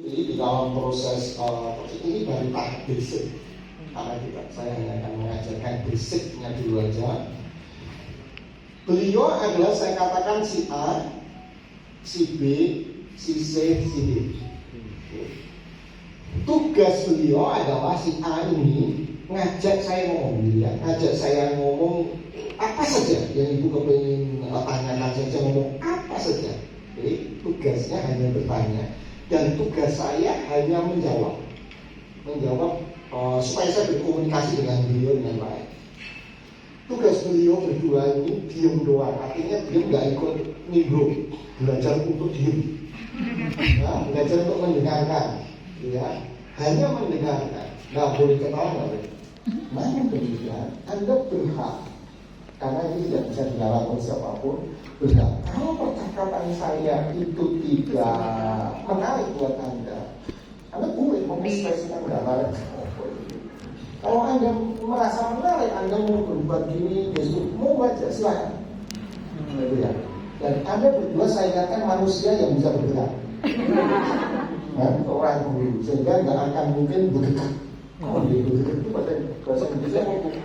Jadi di dalam proses ini baru tahap basic, karena saya hanya akan mengajarkan basicnya dulu aja. Beliau adalah, saya katakan, si A, si B, si C, si D. Tugas beliau adalah si A ini ngajak saya ngomong apa saja yang ibu kepingin tanyakan saja, ngomong apa saja. Jadi tugasnya hanya bertanya, dan tugas saya hanya menjawab supaya saya berkomunikasi dengan beliau dengan baik. Tugas beliau berdua ini diem doang, artinya diem nggak ikut nimbrung, belajar untuk diem, ya, belajar untuk mendengarkan, ya, hanya mendengarkan, nggak boleh ketawa, nggak boleh. Namun demikian, Anda berhak, karena ini tidak bisa dilarang oleh siapapun, berhak. Kalau percakapan saya itu tidak menarik buat Anda boleh mengekspresikan gambaran. Kalau Anda merasa menarik, Anda mau berbuat gini, besok mau baca, silakan. Ya. Dan Anda berdua saya ingatkan manusia yang bisa bergerak, orang dulu, sehingga nggak akan mungkin bergerak. Oh, bergerak itu pada bahasa Inggrisnya ngomong.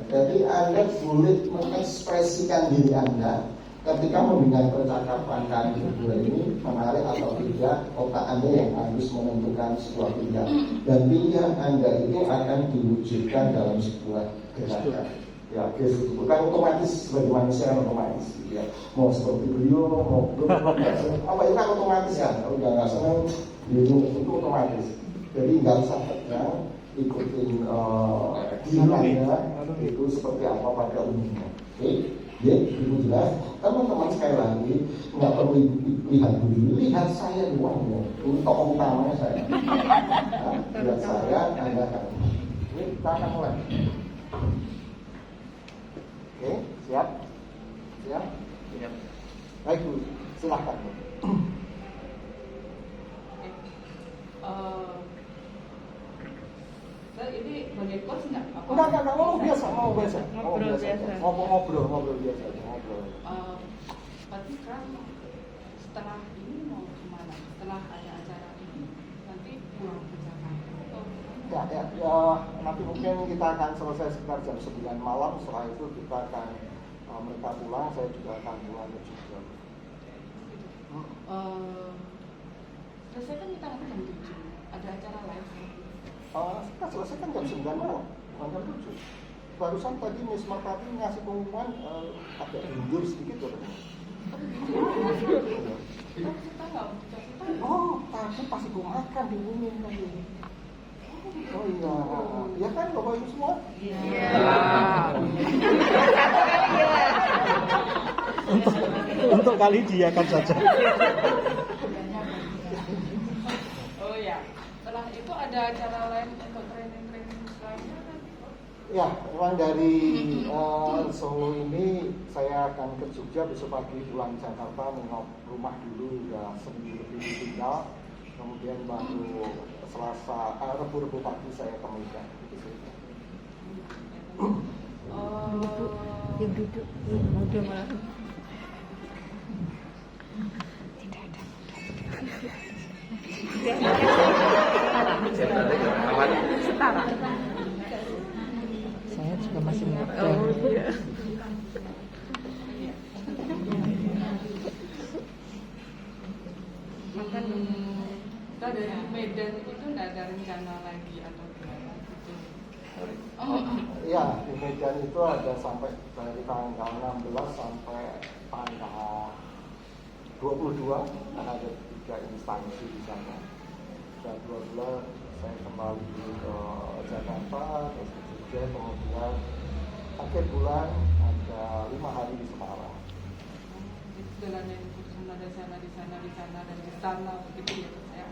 Jadi Anda boleh mengekspresikan diri Anda ketika mendengar percakapan kami berdua ini menarik atau tidak. Otak Anda yang harus menentukan sebuah pilihan, dan pilihan Anda itu akan diwujudkan dalam sebuah gerakan. Ya, bukan otomatis sebagai manusia yang otomatis, ya. Mau seperti beliau, mau apa itu kan otomatis ya. Kalau nggak senang, itu otomatis. Jadi nggak usah tegang, ikutin dirinya itu seperti apa pada umumnya. Oke, ya, itu jelas. Teman-teman sekali lagi nggak perlu lihat dulu, lihat saya doang ya. Ini tokoh utamanya saya. Nah, lihat saya, Anda akan. Ini kita akan mulai. Oke, siap? Siap? Siap. Baik, Bu. Silahkan. Ini boleh coach nggak? Enggak, ngomong biasa. Ngobrol biasa. Berarti kan setelah ini mau kemana? Setelah ada acara ini, nanti pulang ke Jakarta? Ya, nanti mungkin kita akan selesai sekitar jam 9 malam. Setelah itu kita akan mereka pulang, saya juga akan pulang ke Jogja. Selesai kan kita nanti jam 7. Ada acara lain? Kita selesai kan jam 9 malam, bukan jam 7. Barusan tadi Miss Martati ngasih pengumuman agak mundur sedikit loh. Tapi pas ibu makan diumumin tadi. Oh iya, ya kan Bapak Ibu semua? Iya. Untuk kali dia kan saja. Oh ya, setelah itu ada acara lain untuk training lainnya kan? Ya, memang dari Solo ini saya akan ke Jogja, besok pagi pulang Jakarta, nengok rumah dulu, udah seminggu lebih ditinggal. Kemudian baru Rebu pagi saya ke Medan. Yang duduk muda malah tidak ada. Setara. Saya juga masih muda. Makan kita dari Medan itu nggak ada rencana lagi atau gimana gitu? Ya, di Medan itu ada sampai dari tanggal 16 sampai tanggal 22, karena ada 3 instansi di sana. Dan 22 saya kembali ke Jakarta, terus ke Jogja, kemudian akhir bulan ada 5 hari di Semarang. Jalannya di sana dan di sana begitu ya saya.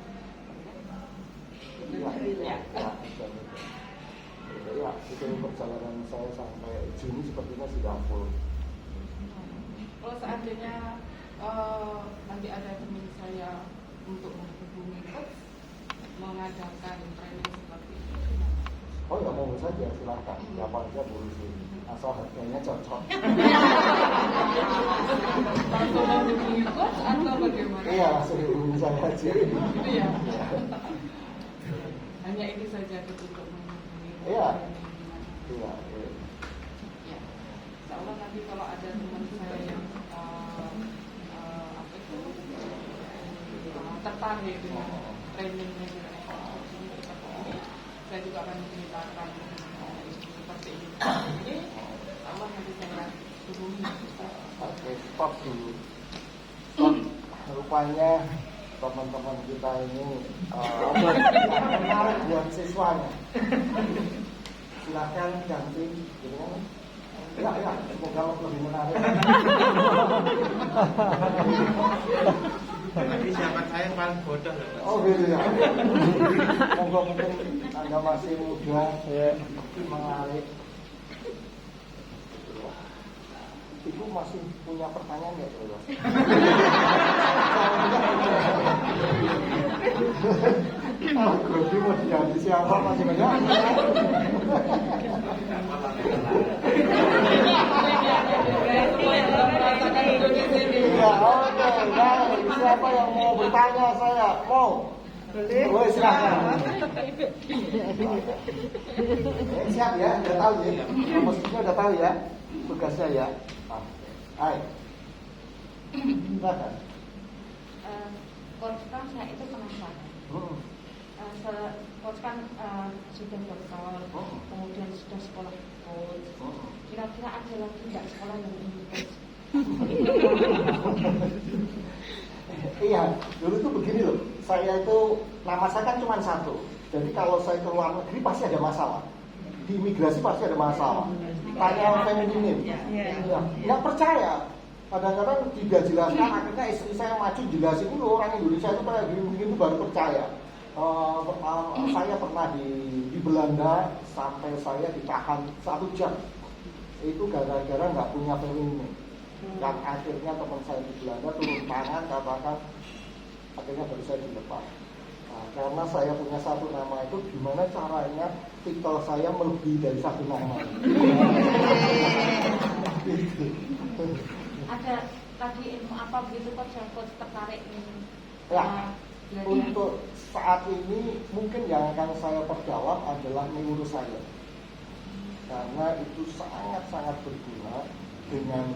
Ya, itu perjalanan saya sampai Juni sepertinya sudah full. Kalau seandainya nanti ada teman saya untuk menghubungi coach mengadakan training seperti itu, oh ya, mau saja, silahkan, siapa aja boleh sih, asal harganya cocok. langsung menghubungi coach atau bagaimana? Iya, langsung hubungi saya aja. Gitu ya. Hanya ini saja untuk menghubungi. Iya. Iya. Ya. Insya Allah nanti kalau ada teman saya yang tertarik dengan trainingnya dengan saya juga akan menceritakan seperti ini. Allah nanti saya hubungi. Oke, stop dulu. Stop. Rupanya teman-teman kita ini menarik buat siswanya. Silakan ganti, gitu kan? Ya, semoga lebih menarik. Tapi siapa saya yang paling bodoh loh. Oh gitu ya. Monggo mungkin Anda masih muda, ya, menarik. Ibu masih punya pertanyaan nggak, Bro? Grogi mau diganti siapa masih banyak? Ya, oke. Baik, siapa yang mau bertanya saya? Mau? Boleh, silakan. Siap ya, udah tahu ya. Mestinya udah tahu ya tugasnya ya. Hai. Silakan. Coach kan saya itu penasaran. Coach kan sudah dokter, kemudian sudah sekolah coach. Kira-kira ada lagi nggak sekolah yang ingin coach? Iya, dulu tuh begini loh. Saya itu nama saya kan cuma satu. Jadi kalau saya ke luar negeri pasti ada masalah. Di imigrasi pasti ada masalah. Tanya feminin. Ya, nggak percaya. Kadang-kadang tidak jelaskan. Akhirnya istri saya maju jelasin dulu orang Indonesia itu kayak gini itu baru percaya. Saya pernah di Belanda sampai saya ditahan 1 jam. Itu gara-gara nggak punya feminin. Dan akhirnya teman saya di Belanda turun tangan katakan akhirnya baru saya di depan. Nah, karena saya punya 1 nama itu gimana caranya titel saya melebihi dari 1 nama. Ada tadi ilmu apa begitu coach yang coach tertarik ingin Ya, untuk saat ini mungkin yang akan saya perdalam adalah neuroscience. Karena itu sangat-sangat berguna dengan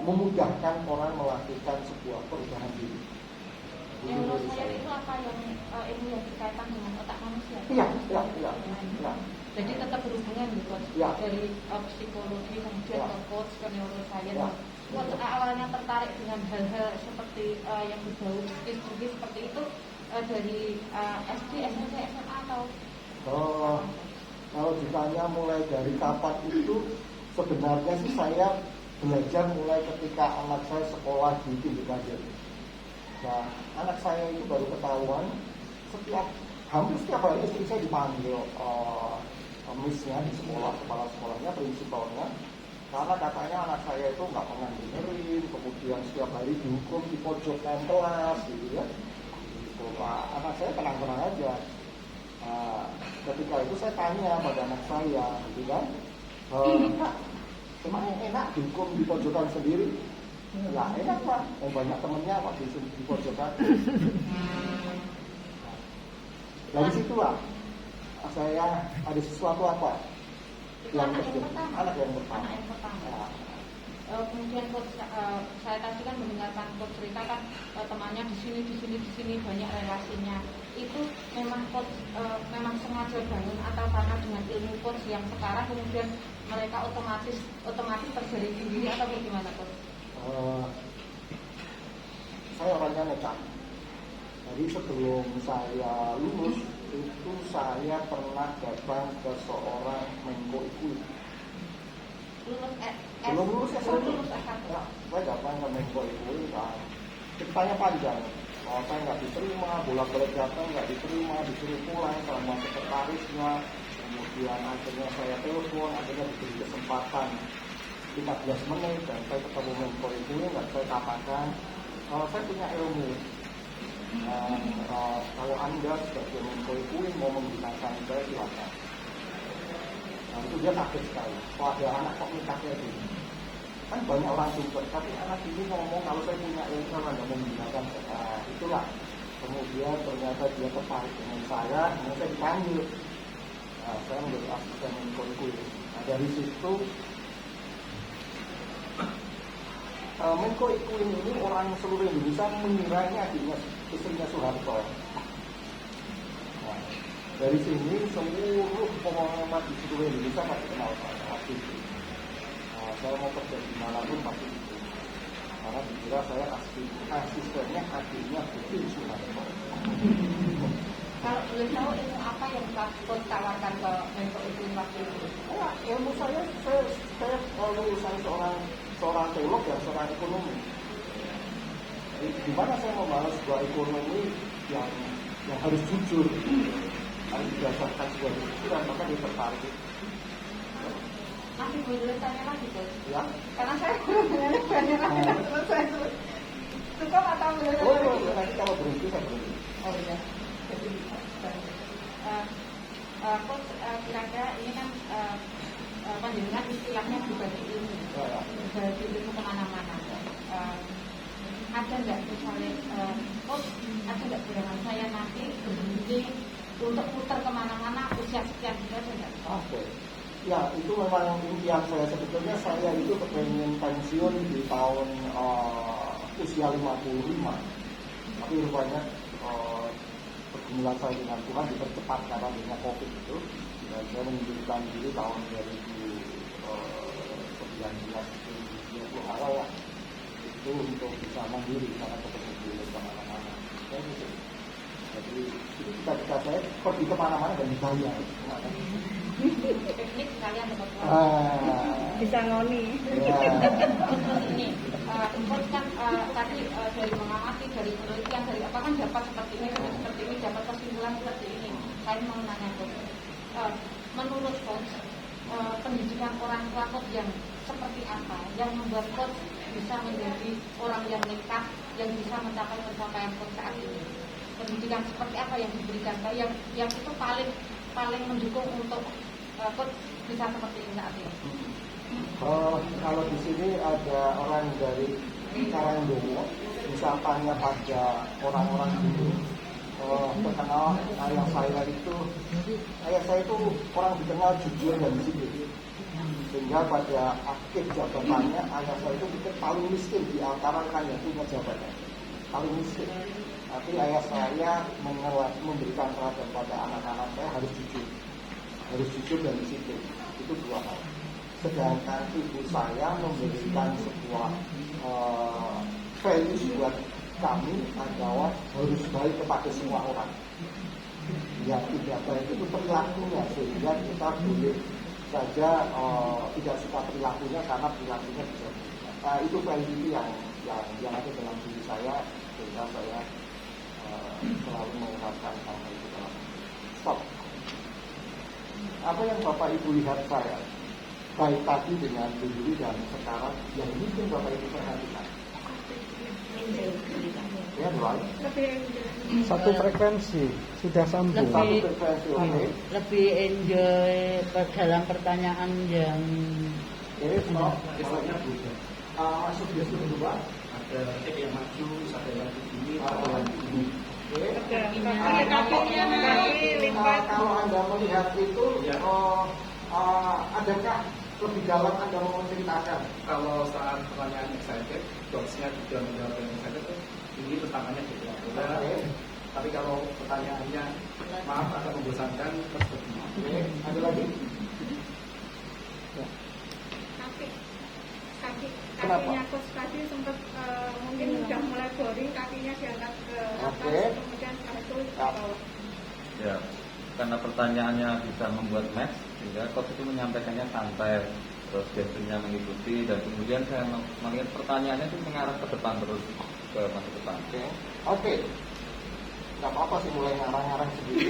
memudahkan orang melakukan sebuah perubahan diri. Neuroscience itu apa yang ilmu yang berkaitan dengan otak manusia? Iya. Jadi tetap berhubungan gitu coach Ya. dari psikologi kemudian Ya. ke coach ke neuroscience. Ya. Coach awalnya tertarik dengan hal-hal seperti yang berbau psikologi seperti itu dari SD, SMP, SMA atau? Kalau ditanya mulai dari kapan itu, sebenarnya sih saya belajar mulai ketika anak saya sekolah di kindergarten. Nah, anak saya itu baru ketahuan hampir setiap hari istri saya dipanggil missnya di sekolah, kepala sekolahnya, prinsipalnya, karena katanya anak saya itu nggak pernah dengerin, kemudian setiap hari dihukum di pojokan kelas, gitu ya. Gitu. Nah, anak saya tenang-tenang aja. Ketika itu saya tanya pada anak saya, gitu kan, emang enak dihukum di pojokan sendiri? Lah enak pak, banyak temennya pak di pojokan. Dari situlah saya ada sesuatu apa Itu anak yang pertama. Anak yang pertama. Ya. Kemudian coach, saya tadi kan mendengarkan coach cerita kan temannya di sini banyak relasinya. Itu memang coach memang sengaja bangun atau karena dengan ilmu coach yang sekarang kemudian mereka otomatis terjadi sendiri atau bagaimana coach? Saya orangnya nekat. Jadi sebelum saya lulus itu saya pernah datang ke seorang Menko Ikui. Belum lulus S1. Ya, saya datang ke Menko Ikui. Ceritanya panjang. Saya nggak diterima, bolak-balik datang nggak diterima, disuruh pulang sama sekretarisnya. Kemudian akhirnya saya telepon, akhirnya diberi kesempatan 15 menit dan saya ketemu Menko Ikui dan saya katakan saya punya ilmu. Kalau Anda sebagai Menko Ikui mau menggunakan saya silakan. Nah, itu dia kaget sekali. Kalau ada anak kok minta kayak gini. Kan banyak orang super, tapi anak ini ngomong kalau saya punya ilmu nggak mau menggunakan itulah. Kemudian ternyata dia tertarik dengan saya, kemudian saya dipanggil. Nah, saya menjadi asisten kurikulum. Nah, dari situ Menko Ikuin ini orang seluruh Indonesia mengira ini adiknya, istrinya Soeharto. Nah, dari sini seluruh pengamat di seluruh Indonesia pasti kenal saya waktu itu. Nah, saya mau kerja di mana pun pasti itu. Karena dikira saya asistennya adiknya Budi Soeharto. Kalau boleh tahu ilmu apa yang Coach tawarkan ke Menko Ikuin waktu itu? Ilmu saya lulusan seorang teolog dan seorang ekonomi. Di mana saya membalas sebuah ekonomi yang harus jujur, harus berdasarkan sebuah pikiran, maka dia tertarik. Masih boleh tanya lagi, Coach? Ya. Karena saya banyak lagi teman saya cukup atau boleh tanya lagi? Nanti kalau berhenti saya berhenti. Oh iya. Jadi, Coach, kira-kira ini kan panjenengan istilahnya berbagi ilmu, berbagi ilmu kemana-mana. Ada nggak misalnya, Coach, ada nggak bayangan saya nanti berhenti untuk putar kemana-mana usia sekian gitu aja nggak? Oke. Ya, itu memang impian saya. Sebetulnya saya itu kepengen pensiun di tahun usia 55. Tapi rupanya pergumulan saya dengan Tuhan dipercepat karena adanya COVID itu. Dan saya mengundurkan diri tahun 2019 awal lah. Itu untuk bisa mandiri karena ketemu dulu kemana-mana. Jadi itu cita-cita saya pergi kemana-mana dan dibayar. Teknik kalian dapat Bisa ngoni. ini, Coach kan tadi dari mengamati, dari penelitian, dari apa kan dapat seperti ini, dapat kesimpulan seperti ini. Saya mau nanya Coach, menurut Coach, pendidikan orang tua Coach yang seperti apa yang membuat Coach bisa menjadi orang yang nekat, yang bisa mencapai pencapaian Coach saat ini? Pendidikan seperti apa yang diberikan yang itu paling mendukung untuk Coach bisa seperti ini saat ini? Kalau di sini ada orang dari Karangdowo, bisa tanya pada orang-orang dulu. Terkenal ayah saya itu orang dikenal jujur dan disiplin. Sehingga pada akhir jabatannya ayah saya itu mungkin paling miskin di antara rekan yang punya jabatan, paling miskin. Tapi ayah saya memberikan teladan pada anak-anak saya harus jujur dan disiplin. Itu dua hal. Sedangkan ibu saya memberikan sebuah values buat kami adalah harus baik kepada semua orang. Yang tidak baik itu perilakunya, sehingga kita boleh saja tidak suka perilakunya karena perilakunya bisa itu value yang ada dalam diri saya, sehingga saya selalu mengungkapkan hal itu dalam stop. Apa yang Bapak Ibu lihat saya baik tadi dengan dulu dan sekarang yang mungkin Bapak Ibu perhatikan. Ya, Satu frekuensi sudah sambung. Satu frekuensi, oke. Lebih enjoy dalam pertanyaan yang Stop. Masuk dia kedua. Ada yang maju, ada yang begini, ada yang begini. Kalau Anda melihat itu, adakah lebih dalam Anda mau menceritakan? Kalau saat pertanyaan excited, coachnya juga menjawab yang excited tuh ini pertanyaannya tidak benar. Tapi kalau pertanyaannya maaf agak membosankan, terus begini. Oke, ada lagi? Kakinya Coach tadi sempat mungkin sudah mulai boring, kakinya diangkat ke atas, kemudian setelah itu ke bawah. Ya, karena pertanyaannya bisa membuat match, sehingga coach itu menyampaikannya santai, terus gesturnya mengikuti, dan kemudian saya melihat pertanyaannya itu mengarah ke depan terus ke masa depan. Oke. Gak apa-apa sih mulai ngarang-ngarang sendiri.